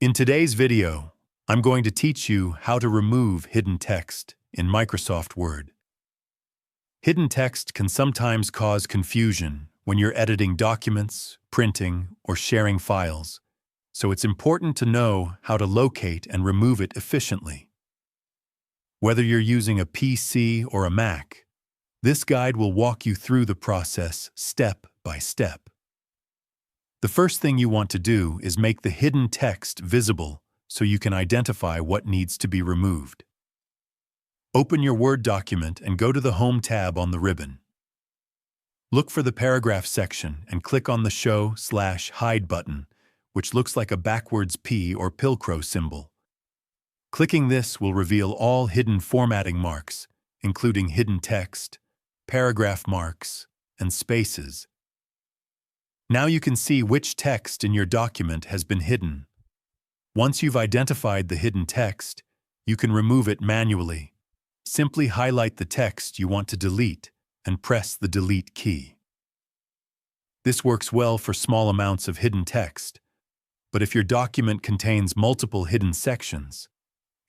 In today's video, I'm going to teach you how to remove hidden text in Microsoft Word. Hidden text can sometimes cause confusion when you're editing documents, printing, or sharing files, so it's important to know how to locate and remove it efficiently. Whether you're using a PC or a Mac, this guide will walk you through the process step by step. The first thing you want to do is make the hidden text visible so you can identify what needs to be removed. Open your Word document and go to the Home tab on the ribbon. Look for the Paragraph section and click on the Show/Hide button, which looks like a backwards P or Pilcrow symbol. Clicking this will reveal all hidden formatting marks, including hidden text, paragraph marks, and spaces. Now you can see which text in your document has been hidden. Once you've identified the hidden text, you can remove it manually. Simply highlight the text you want to delete and press the Delete key. This works well for small amounts of hidden text, but if your document contains multiple hidden sections,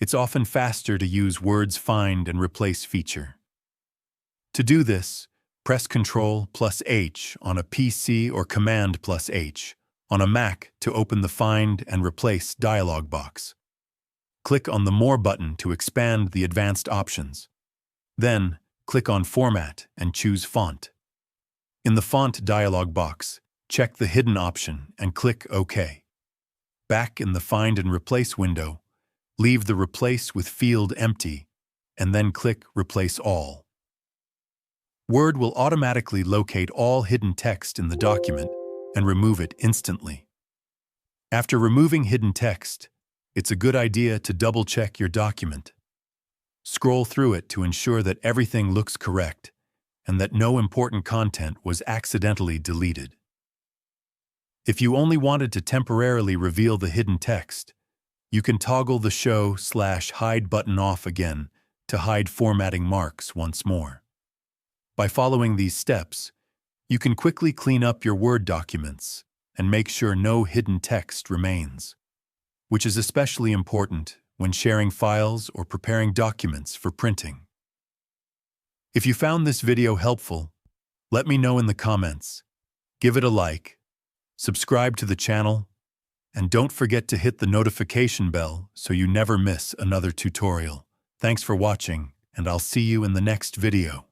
it's often faster to use Word's Find and Replace feature. To do this, press Ctrl+H on a PC or Command+H on a Mac to open the Find and Replace dialog box. Click on the More button to expand the advanced options. Then, click on Format and choose Font. In the Font dialog box, check the Hidden option and click OK. Back in the Find and Replace window, leave the Replace with field empty and then click Replace All. Word will automatically locate all hidden text in the document and remove it instantly. After removing hidden text, it's a good idea to double-check your document. Scroll through it to ensure that everything looks correct and that no important content was accidentally deleted. If you only wanted to temporarily reveal the hidden text, you can toggle the Show/Hide button off again to hide formatting marks once more. By following these steps, you can quickly clean up your Word documents and make sure no hidden text remains, which is especially important when sharing files or preparing documents for printing. If you found this video helpful, let me know in the comments. Give it a like, subscribe to the channel, and don't forget to hit the notification bell so you never miss another tutorial. Thanks for watching, and I'll see you in the next video.